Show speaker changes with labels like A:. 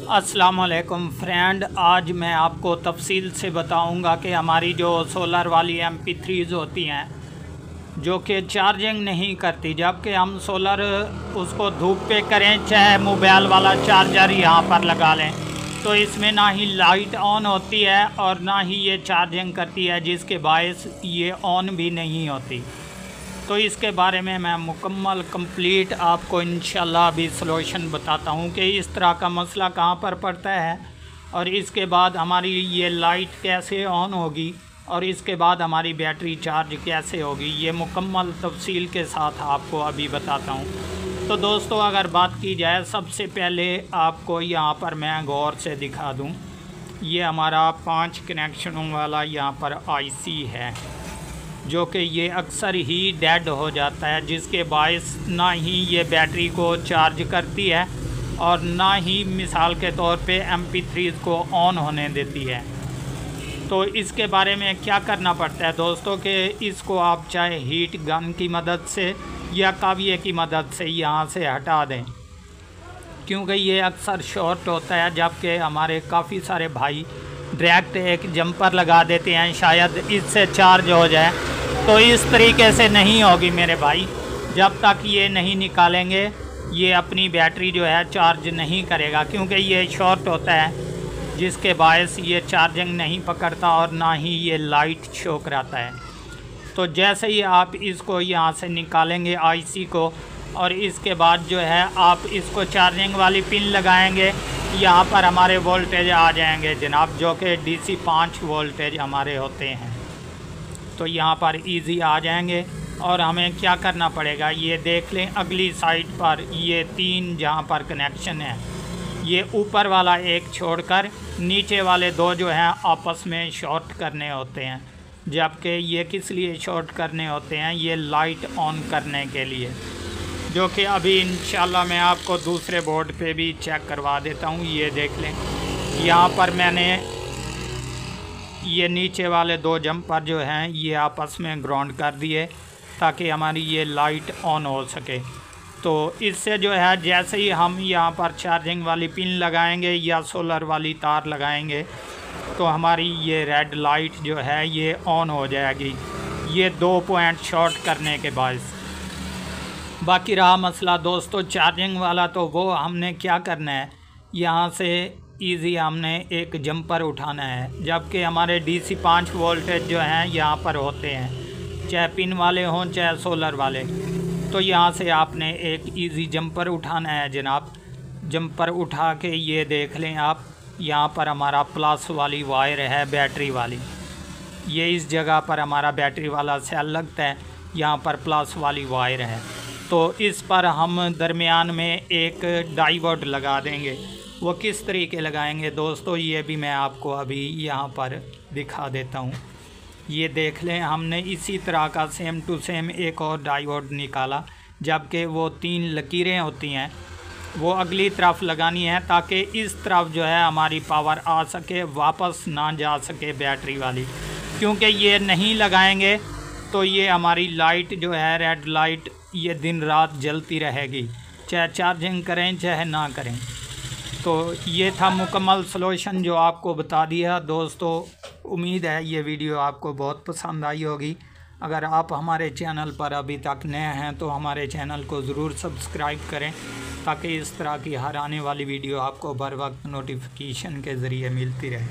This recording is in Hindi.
A: अस्सलाम वालेकुम फ्रेंड, आज मैं आपको तफसील से बताऊंगा कि हमारी जो सोलर वाली MP3s होती हैं जो कि चार्जिंग नहीं करती, जबकि हम सोलर उसको धूप पे करें चाहे मोबाइल वाला चार्जर यहाँ पर लगा लें तो इसमें ना ही लाइट ऑन होती है और ना ही ये चार्जिंग करती है, जिसके बायस ये ऑन भी नहीं होती। तो इसके बारे में मैं मुकम्मल कंप्लीट आपको इंशाल्लाह अभी सलूशन बताता हूँ कि इस तरह का मसला कहाँ पर पड़ता है और इसके बाद हमारी ये लाइट कैसे ऑन होगी और इसके बाद हमारी बैटरी चार्ज कैसे होगी, ये मुकम्मल तफसील के साथ आपको अभी बताता हूँ। तो दोस्तों, अगर बात की जाए, सबसे पहले आपको यहाँ पर मैं गौर से दिखा दूँ, ये हमारा 5 कनेक्शनों वाला यहाँ पर IC है जो कि ये अक्सर ही डेड हो जाता है, जिसके बायस ना ही ये बैटरी को चार्ज करती है और ना ही मिसाल के तौर पे MP3s को ऑन होने देती है। तो इसके बारे में क्या करना पड़ता है दोस्तों कि इसको आप चाहे हीट गन की मदद से या काविये की मदद से यहाँ से हटा दें, क्योंकि ये अक्सर शॉर्ट होता है। जबकि हमारे काफ़ी सारे भाई डायरेक्ट एक जंपर लगा देते हैं, शायद इससे चार्ज हो जाए। तो इस तरीके से नहीं होगी मेरे भाई, जब तक ये नहीं निकालेंगे ये अपनी बैटरी जो है चार्ज नहीं करेगा, क्योंकि ये शॉर्ट होता है जिसके बायस ये चार्जिंग नहीं पकड़ता और ना ही ये लाइट शो कराता है। तो जैसे ही आप इसको यहाँ से निकालेंगे IC को और इसके बाद जो है आप इसको चार्जिंग वाली पिन लगाएंगे, यहाँ पर हमारे वोल्टेज आ जाएंगे जनाब, जो कि DC 5 वोल्टेज हमारे होते हैं। तो यहाँ पर इजी आ जाएंगे और हमें क्या करना पड़ेगा, ये देख लें अगली साइड पर ये 3 जहाँ पर कनेक्शन है, ये ऊपर वाला एक छोड़कर नीचे वाले 2 जो हैं आपस में शॉर्ट करने होते हैं। जबकि ये किस लिए शॉर्ट करने होते हैं, ये लाइट ऑन करने के लिए, जो कि अभी इंशाल्लाह मैं आपको दूसरे बोर्ड पे भी चेक करवा देता हूँ। ये देख लें, यहाँ पर मैंने ये नीचे वाले 2 जंपर जो हैं ये आपस में ग्राउंड कर दिए ताकि हमारी ये लाइट ऑन हो सके। तो इससे जो है जैसे ही हम यहाँ पर चार्जिंग वाली पिन लगाएंगे या सोलर वाली तार लगाएंगे तो हमारी ये रेड लाइट जो है ये ऑन हो जाएगी, ये 2 पॉइंट शॉर्ट करने के बाद। बाकी रहा मसला दोस्तों चार्जिंग वाला, तो वो हमने क्या करना है, यहाँ से इजी हमने एक जंपर उठाना है। जबकि हमारे DC 5 वोल्टेज जो हैं यहाँ पर होते हैं, चाहे पिन वाले हों चाहे सोलर वाले। तो यहाँ से आपने एक इजी जंपर उठाना है जनाब। जंपर उठा के ये देख लें आप, यहाँ पर हमारा प्लस वाली वायर है बैटरी वाली, ये इस जगह पर हमारा बैटरी वाला सेल लगता है, यहाँ पर प्लस वाली वायर है। तो इस पर हम दरमियान में एक डायोड लगा देंगे। वो किस तरीके लगाएंगे दोस्तों, ये भी मैं आपको अभी यहाँ पर दिखा देता हूँ। ये देख लें, हमने इसी तरह का सेम टू सेम एक और डायोड निकाला, जबकि वो 3 लकीरें होती हैं वो अगली तरफ लगानी है ताकि इस तरफ जो है हमारी पावर आ सके, वापस ना जा सके बैटरी वाली। क्योंकि ये नहीं लगाएंगे तो ये हमारी लाइट जो है रेड लाइट ये दिन रात जलती रहेगी, चाहे चार्जिंग करें चाहे ना करें। तो ये था मुकम्मल सलूशन जो आपको बता दिया दोस्तों। उम्मीद है ये वीडियो आपको बहुत पसंद आई होगी। अगर आप हमारे चैनल पर अभी तक नए हैं तो हमारे चैनल को ज़रूर सब्सक्राइब करें ताकि इस तरह की हर आने वाली वीडियो आपको बर वक्त नोटिफिकेशन के ज़रिए मिलती रहे।